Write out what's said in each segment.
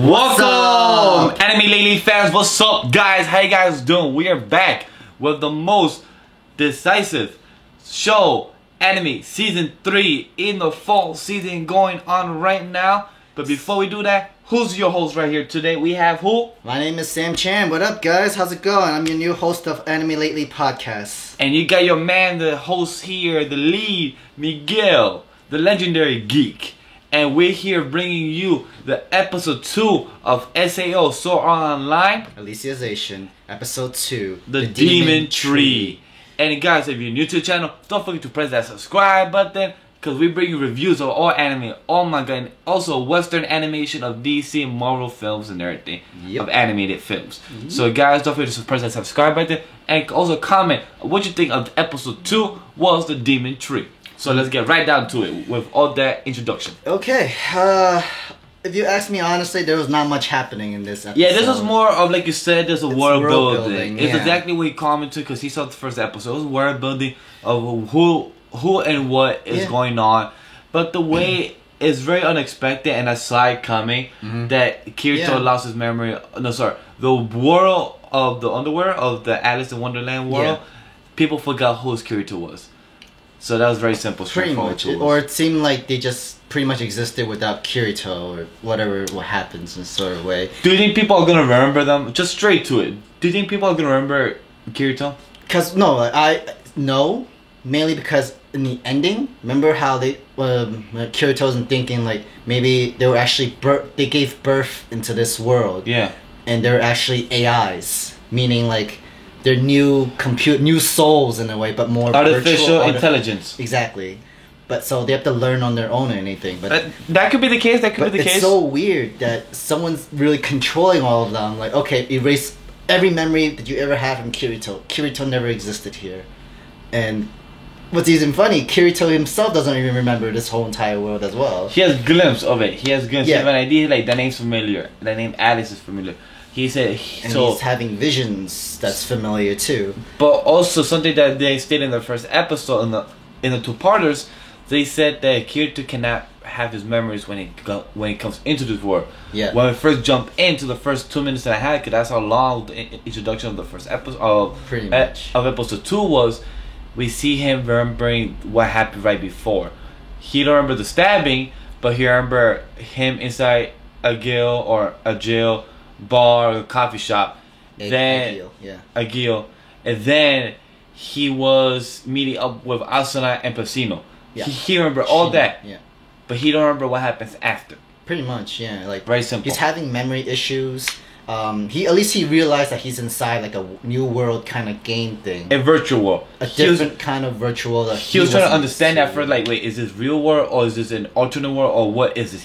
Welcome, Anime Lately fans. What's up, guys? How you guys doing? We are back with the most decisive show, anime season 3 in the fall season going on right now. But before we do that, who's your host right here today? We have who? My name is Sam Chan. What up, guys? How's it going? I'm your new host of Anime Lately podcast. And you got your man, the host here, the lead, Miguel, the legendary geek. And we're here bringing you the episode 2 of SAO, Sword Art Online, Alicization, episode 2, The Demon Tree. And guys, if you're new to the channel, don't forget to press that subscribe button, because we bring you reviews of all anime, all manga, and also Western animation of DC and Marvel films and everything, of animated films. So guys, don't forget to press that subscribe button, and also comment what you think of episode 2 was The Demon Tree. So let's get right down to it with all that introduction. Okay, if you ask me honestly, there was not much happening in this episode. Yeah, this was more of, like you said, there's a world building. It's yeah. exactly what he commented, because he saw the first episode. It was world building of who and what is going on. But the way it's very unexpected and a side coming that Kirito lost his memory. No, sorry. The world of the underworld, of the Alice in Wonderland world, people forgot who Kirito was. So that was very simple, straightforward. Pretty much. Or it seemed like they just pretty much existed without Kirito or whatever what happens in sort of way. Do you think people are going to remember them? Just straight to it. Do you think people are going to remember Kirito? Because, no, mainly because in the ending, remember how they, Kirito's thinking like maybe they were actually, they gave birth into this world. Yeah. And they're actually AIs, meaning like, they're new souls in a way, but more artificial intelligence. Exactly, but so they have to learn on their own or anything. But that could be the case. That could be the case. It's so weird that someone's really controlling all of them. Like, okay, erase every memory that you ever had from Kirito. Kirito never existed here, and what's even funny, Kirito himself doesn't even remember this whole entire world as well. He has glimpse of it. He has glimpse. Yeah. He has an idea. Like, the name's familiar. The name Alice is familiar. He said, and he's having visions that's familiar too. But also something that they stated in the first episode in the two-parters, they said that Kirito cannot have his memories when he comes into this world. Yeah. When we first jump into the first 2 minutes that I had, because that's how long the introduction of the first episode of episode 2 was. We see him remembering what happened right before. He don't remember the stabbing, but he remember him inside a jail, bar, a coffee shop, a guild, and then he was meeting up with Asuna and Pacino. Yeah. He remember all that, but he don't remember what happens after. Pretty much, yeah. Like, very simple. He's having memory issues. At least he realized that he's inside like a new world kind of game thing. A virtual world. A different kind of virtual world. He was trying to understand that first, like, wait, is this real world or is this an alternate world or what is this?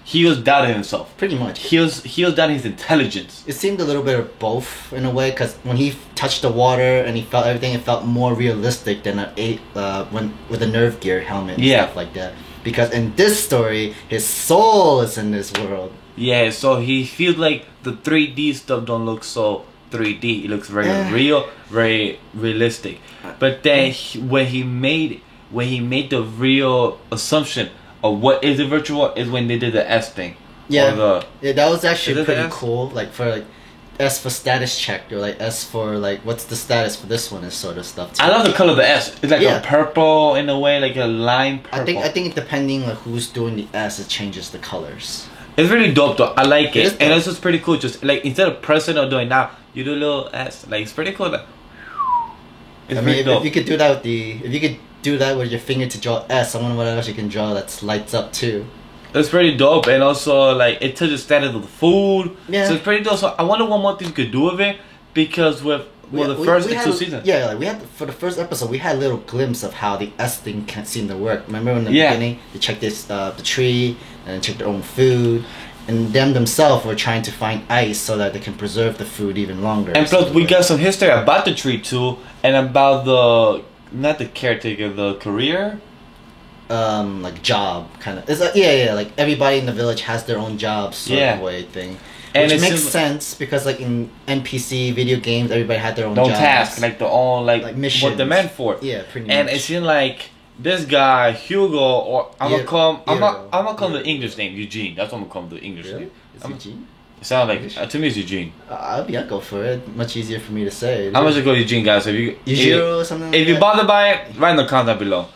He was doubting himself. Pretty much. He was doubting his intelligence. It seemed a little bit of both in a way, because when he touched the water and he felt everything, it felt more realistic than when with a Nerve Gear helmet and stuff like that. Because in this story, his soul is in this world. Yeah, so he feels like the 3D stuff don't look so 3D. It looks very real, very realistic. But then when he made the real assumption of what is the virtual is when they did the S thing. Yeah, that was actually pretty cool. Like for like S for status check, or like S for like what's the status for this one is sort of stuff too. I love the color of the S. It's like a purple in a way, like a lime purple. I think depending on who's doing the S, it changes the colors. It's really dope though. I like it. And it's just pretty cool. Just like instead of pressing or doing now, you do a little S. Like, it's pretty cool. Like, it's if you could do that with your finger to draw S, I wonder what else you can draw that lights up too. It's pretty dope, and also like it touches the standard of the food. Yeah. So it's pretty dope. So I wonder what more things you could do with it, because with the first 2 seasons. Yeah, like we had for the first episode, we had a little glimpse of how the S thing seemed to work. Remember in the beginning, they checked the tree and checked their own food, and themselves were trying to find ice so that they can preserve the food even longer. And plus, we got some history about the tree too, and about not the caretaker, the career. Like job kind of. It's like like everybody in the village has their own job sort of way thing. And which makes sense because like in NPC video games, everybody had their own task, like their own like missions. What they're meant for. Yeah, pretty much. And it seemed like this guy Hugo, or I'm gonna call him the English name Eugene. That's what I'm gonna call him, the English name. It's Eugene. It sounds like to me it's Eugene. I'll go for it. Much easier for me to say. I'm gonna go Eugene, guys. If you Yujiro or something. If you're bothered by it, write in the comments below.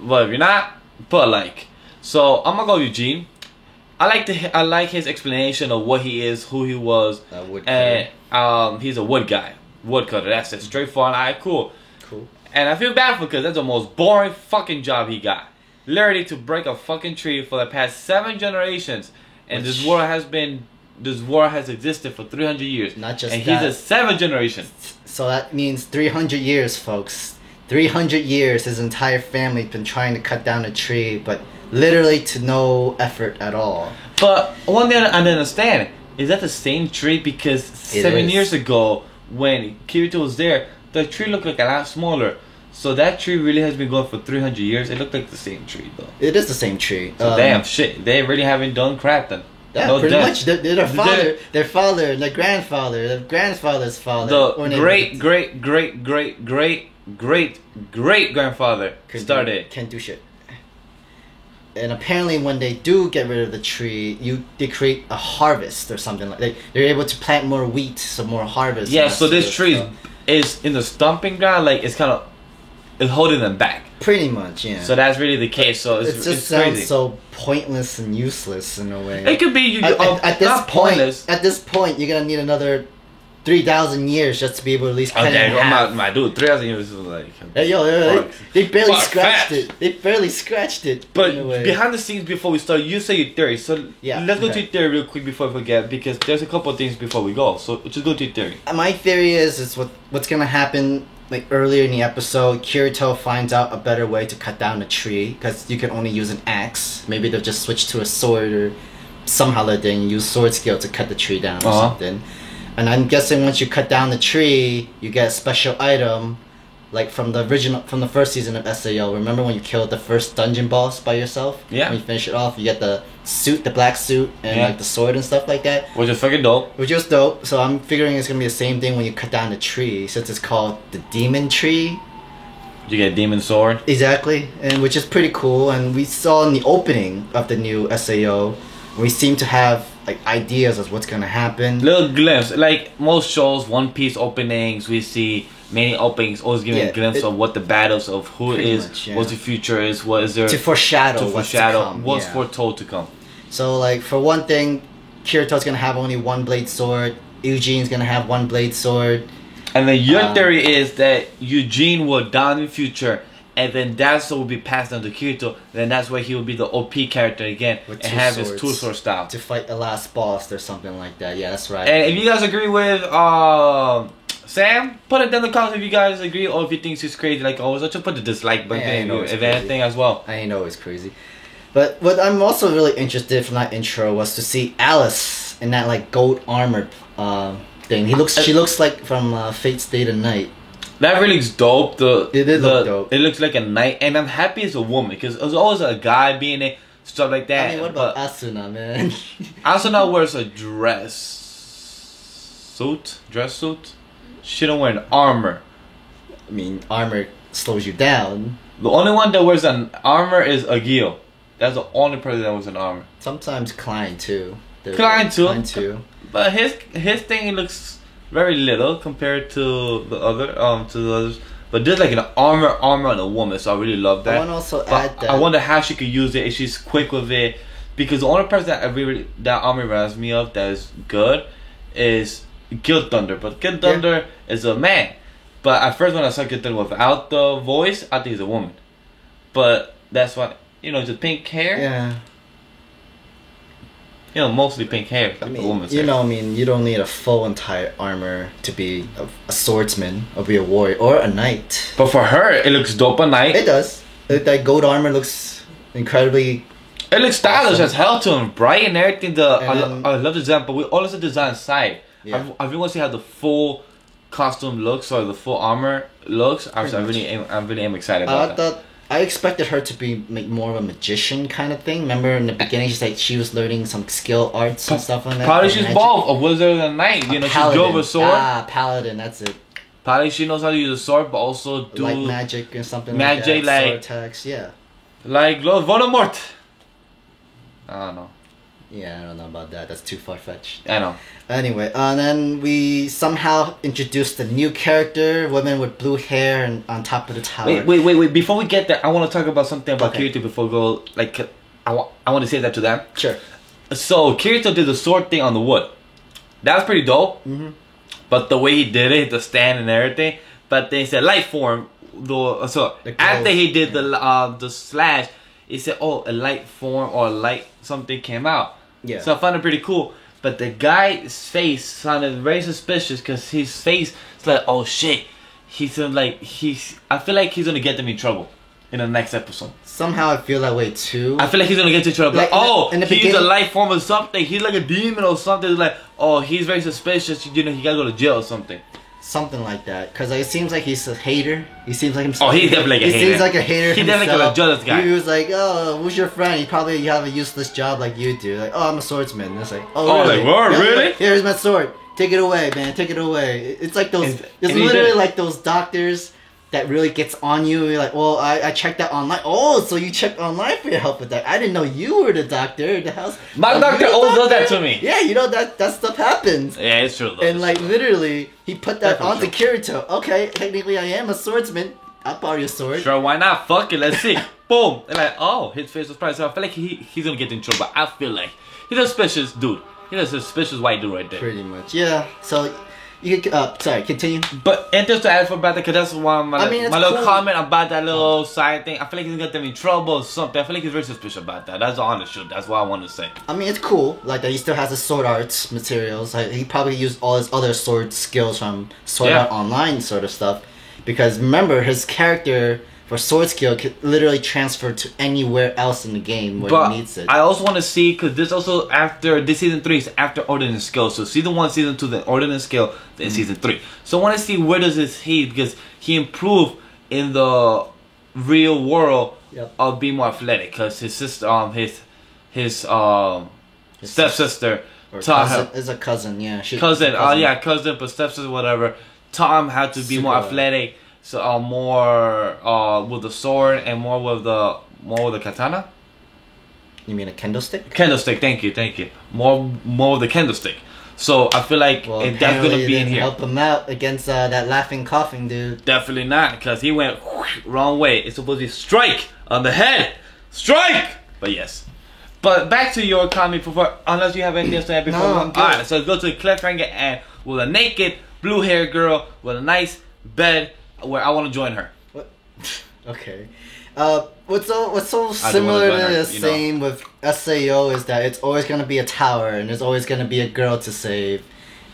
But if you're not, put a like. So I'm gonna go Eugene. I like his explanation of what he is, who he was, and he's a wood guy, woodcutter. That's it, straightforward. Alright, cool. And I feel bad for because that's the most boring fucking job he got. Literally to break a fucking tree for the past 7 generations, and this war has existed for 300 years. Not just and that. he's a 7th generation. So that means 300 years, folks. 300 years, his entire family's been trying to cut down a tree, but literally to no effort at all. But one thing I don't understand is that the same tree, because 7 years ago when Kirito was there, the tree looked like a lot smaller. So that tree really has been going for 300 years. It looked like the same tree though. It is the same tree. So damn shit, they really haven't done crap then. Yeah, no pretty much. Their father, their grandfather, their grandfather's father. The great grandfather started. Can't do shit. And apparently, when they do get rid of the tree, they create a harvest or something like that. They're able to plant more wheat, so more harvest. Yeah, so this tree is in the stomping ground, like it's kind of holding them back. Pretty much, yeah. So that's really the case. So it just sounds so pointless and useless in a way. It could be at this point, you're gonna need another 3,000 years just to be able to at least cut it in half. My dude, 3,000 years is like... Hey, they barely scratched it. They barely scratched it. But behind the scenes, before we start, you say your theory. So let's go to your theory real quick before we forget, because there's a couple of things before we go. So just go to your theory. My theory is what's going to happen, like earlier in the episode, Kirito finds out a better way to cut down a tree, because you can only use an axe. Maybe they'll just switch to a sword, or somehow they use sword skill to cut the tree down or something. And I'm guessing once you cut down the tree, you get a special item, like from the first season of SAO. Remember when you killed the first dungeon boss by yourself? Yeah. When you finish it off, you get the suit, the black suit, and like the sword and stuff like that. Which is fucking dope. Which is dope. So I'm figuring it's gonna be the same thing when you cut down the tree, since it's called the demon tree. You get a demon sword. Exactly, and which is pretty cool. And we saw in the opening of the new SAO, we seem to have like ideas of what's gonna happen. Little glimpse, like most shows, One Piece openings, we see many openings always giving a glimpse of what the battles of who it is, what the future is, what is there to foreshadow what's to come. What's foretold to come. So like for one thing, Kirito's gonna have only one blade sword. Eugene's gonna have one blade sword. And then your theory is that Eugene will die in the future, and then that's what will be passed on to Kirito. Then that's where he will be the OP character again and have his 2-sword style to fight the last boss or something like that. Yeah, that's right. And if you guys agree with Sam, put it down in the comments if you guys agree, or if you think he's crazy like always. Just put the dislike button if anything as well. I know it's crazy. But what I'm also really interested from that intro was to see Alice in that like gold armored thing. She looks like from Fate's Day to Night. That really looks dope. It look dope. It looks like a knight, and I'm happy as a woman because there's always a guy being there, stuff like that. I mean, what about Asuna, man? Asuna wears a dress suit. She don't wear an armor. I mean, armor slows you down. The only one that wears an armor is Agio. That's the only person that wears an armor. Sometimes Klein too. Klein too. But his thing looks very little compared to the others, but there's like an armor on a woman, so I really love that. I want to also add that I wonder how she could use it if she's quick with it, because the only person that armor reminds me of that is good is Guild Thunder, but Guild Thunder is a man. But at first when I saw Guild Thunder without the voice, I think he's a woman. But that's why just pink hair. Yeah. Mostly pink hair. You don't need a full entire armor to be a swordsman or be a warrior or a knight. But for her, it looks dope a knight. It does. That gold armor looks incredibly. It looks stylish as hell to him, bright and everything. I love the design, but we always the design side. Yeah. I really want to see how the full costume looks or the full armor looks. I really am excited about that. I expected her to be more of a magician kind of thing. Remember in the beginning, she was learning some skill arts and stuff like that. Probably she's both a wizard and a knight. She drove a sword. Paladin. That's it. Probably she knows how to use a sword, but also do like magic or something. Magic, like sword attacks. Yeah. Like Voldemort. I don't know. Yeah, I don't know about that. That's too far-fetched. I know. Anyway, then we somehow introduced a new character, woman with blue hair and on top of the tower. Wait. Before we get there, I want to talk about something about Kirito before we go. Like, I want to say that to them. Sure. So, Kirito did the sword thing on the wood. That was pretty dope. Mm-hmm. But the way he did it, the stand and everything. But they said light form. So, after he did the slash, he said, oh, a light form or a light something came out. Yeah. So I found it pretty cool. But the guy's face sounded very suspicious because his face is like, oh shit. I feel like he's gonna get them in trouble in the next episode. Somehow I feel that way too. I feel like he's gonna get into trouble. Like, he's a life form or something. He's like a demon or something. It's like, oh, he's very suspicious. You know, he gotta go to jail or something. Something like that, because it seems like he's a hater. He seems like himself. Oh, he's definitely like a hater. He seems like a hater. He's definitely like a jealous guy. He was like, "Oh, who's your friend? He probably have a useless job like you do." Like, "Oh, I'm a swordsman." And it's like, "Oh, really? Like, what? Really? Here's my sword. Take it away, man. Take it away." It's like those. It's literally like those doctors that really gets on you. You're like, well, I checked that online. Oh, so you checked online for your help with that. I didn't know you were the doctor. The house. My doctor always does that to me. Yeah, you know that stuff happens. Yeah, it's true. And like literally, he put that onto Kirito. Okay, technically I am a swordsman. I'll borrow your sword. Sure, why not? Fuck it, let's see. Boom. And like, oh, his face was probably. So I feel like he's gonna get in trouble. I feel like he's a suspicious dude. He's a suspicious white dude right there. Pretty much, yeah. So. You could, sorry, continue. But and just to add for about that, because that's one my little comment about that little side thing. I feel like he's gonna get them in trouble or something. I feel like he's very suspicious about that. That's the honest truth. That's what I want to say. I mean, it's cool. Like that, he still has the sword arts materials. Like, he probably used all his other sword skills from Sword Art Online sort of stuff. Because remember, his character for sword skill could literally transfer to anywhere else in the game where he needs it. I also want to see, because this also this season 3 is after Ordinance Skill. So season 1, season 2, then Ordinance Skill, then season 3. So I want to see where does this heat, because he improved in the real world of being more athletic. Because his sister, his stepsister taught him. Is a cousin, yeah. Cousin, but stepsister, whatever. Taught him how to be more athletic. So more with the sword and more with the katana. You mean a kendo stick? Kendo stick, thank you. More with the kendo stick. So I feel like that's gonna be in here. Help him out against that laughing, coughing dude. Definitely not, because he went wrong way. It's supposed to be strike on the head, strike. But yes. But back to your comment before, unless you have anything else to add before. No, alright, so let's go to the cliffhanger and with a naked blue-haired girl with a nice bed. Where I want to join her. What? Okay. What's so similar to the same with SAO is that it's always gonna be a tower and there's always gonna be a girl to save,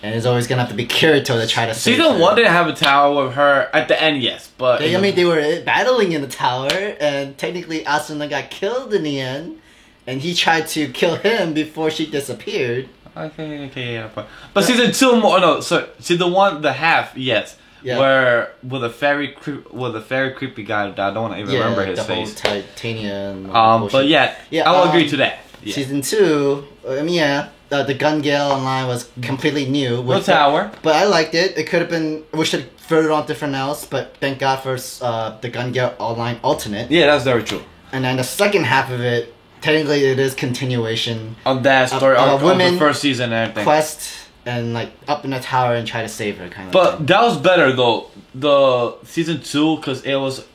and there's always gonna have to be Kirito to try to save her. Season 1 didn't have a tower with her at the end, yes, but they were battling in the tower, and technically Asuna got killed in the end, and he tried to kill him before she disappeared. Okay, yeah. But season 2 season 1 the half, yes. Yeah. Where with a very creepy guy that I don't want to even remember his face. Whole titanium. But I will agree to that. Yeah. Season 2, the Gun Gale Online was completely new. No tower. But I liked it. It could have been. We should have furthered on different else. But thank God for the Gun Gale Online Alternate. Yeah, that's very true. And then the second half of it, technically, it is continuation of that story of the first season and everything. Quest. And like up in the tower and try to save her, kind of. But thing. That was better though, the season 2, because it was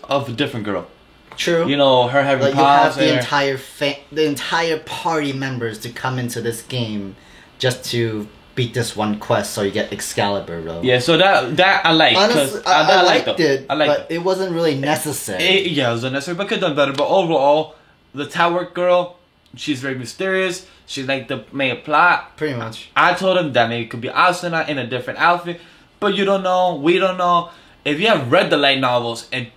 of a different girl. True. You know, her having powers. You have the entire party members to come into this game just to beat this one quest, so you get Excalibur, bro. Yeah, so that I liked. Honestly, I liked it, but it wasn't really necessary. It was unnecessary, but could have done better. But overall, the tower girl, she's very mysterious. She's like the main plot. Pretty much. I told him that maybe it could be Asuna in a different outfit. But you don't know. We don't know. If you have read the light novels and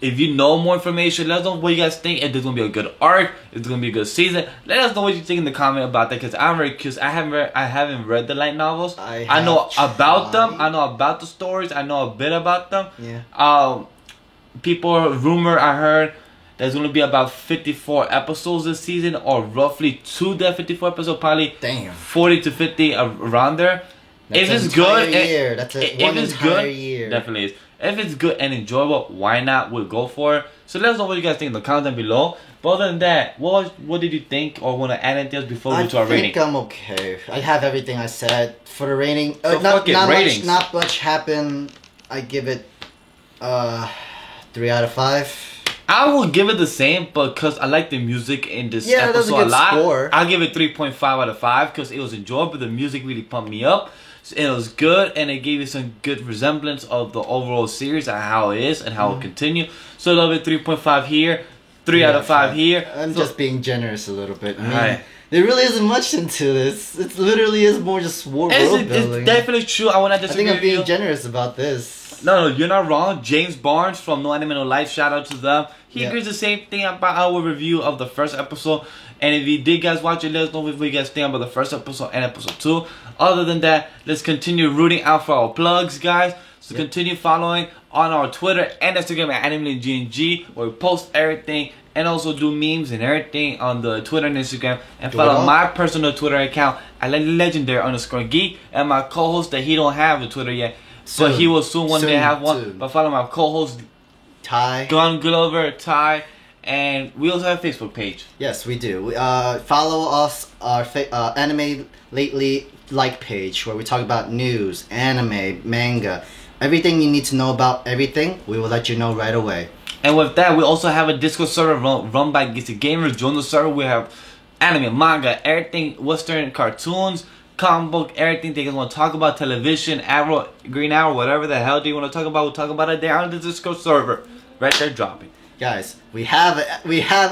if you know more information, let us know what you guys think. If there's going to be a good arc, if it's going to be a good season. Let us know what you think in the comment about that. Because I'm very curious. I haven't read the light novels. I know about them. I know about the stories. I know a bit about them. Yeah. Rumor I heard. There's going to be about 54 episodes this season, or roughly 2 to 54 episodes, probably 40 to 50 around there. That's if it's good, year. Definitely is. If it's good and enjoyable, why not? We'll go for it. So let us know what you guys think in the comment below. But other than that, what did you think, or want to add anything else before we go to our rating? I think I'm okay. I have everything I said for the rating. So Not much happened. I give it 3 out of 5. I will give it the same, but because I like the music in this episode a lot, score. I'll give it 3.5 out of 5 because it was enjoyable. The music really pumped me up. It was good, and it gave you some good resemblance of the overall series and how it is and how it will continue. So I love it. 3.5 here, 3 out of 5 here. I'm just being generous a little bit. I mean, there really isn't much into this. It literally is more just world building. It's definitely true. I think I'm being generous about this. No, you're not wrong. James Barnes from No Anime No Life, shout out to them. He agrees the same thing about our review of the first episode. And if you did guys watch it, let us know what you guys think about the first episode and episode 2. Other than that, let's continue rooting out for our plugs, guys. So continue following on our Twitter and Instagram at AnimeLegendGNG, where we post everything and also do memes and everything on the Twitter and Instagram. And follow my personal Twitter account at Legendary_Geek, and my co-host that he don't have a Twitter yet. So he will soon one day have one. But follow my co-host Ty Gun Glover, Ty, and we also have a Facebook page. Yes, we do. Follow us our Anime Lately like page, where we talk about news, anime, manga, everything you need to know about everything. We will let you know right away. And with that, we also have a Discord server run by Geeksy Gamers. Join the server. We have anime, manga, everything, Western cartoons, comic book, everything they want to talk about, television, Arrow, Green Arrow, whatever the hell they want to talk about, we'll talk about it there on the Discord server. Right there, dropping. Guys, we have a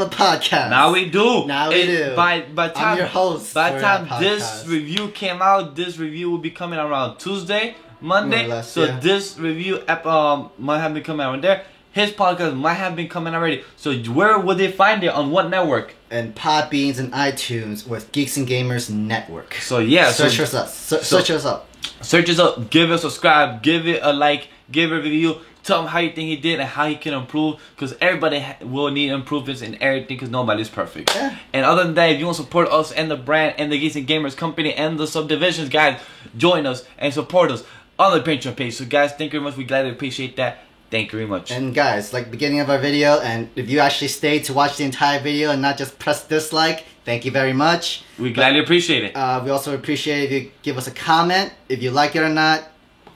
podcast. Now we do. By time, I'm your host. By the time this review came out, this review will be coming around Tuesday, Monday. This review might have been coming around there. His podcast might have been coming already. So where would they find it? On what network? And Podbeans and iTunes with Geeks and Gamers Network. So yeah, search us up. Search us up. Search us up. Give it a subscribe. Give it a like. Give it a review. Tell him how you think he did and how he can improve. Because everybody will need improvements in everything. Because nobody's perfect. Yeah. And other than that, if you want to support us and the brand and the Geeks and Gamers company and the subdivisions, guys, join us and support us on the Patreon page. So guys, thank you very much. We gladly appreciate that. Thank you very much. And guys, like beginning of our video, and if you actually stayed to watch the entire video and not just press dislike, thank you very much. We gladly appreciate it. We also appreciate if you give us a comment, if you like it or not.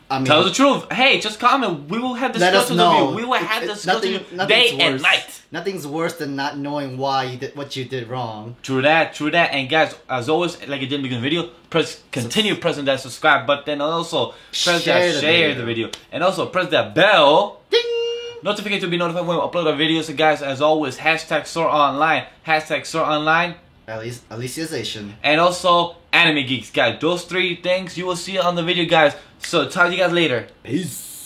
I mean, tell us the truth. Hey, just comment. We will have discussions with you. We will have discussions day and night. Nothing's worse than not knowing why you did what you did wrong. True that. And guys, as always, like I did in the beginning of the video, continue pressing that subscribe button, and also press that share the video. And also press that bell. Ding! Notification to be notified when we upload our videos. So guys, as always, hashtag SoarOnline. Hashtag SoarOnline. Alicization. And also Anime Geeks, guys. Those 3 things you will see on the video, guys. So talk to you guys later. Peace.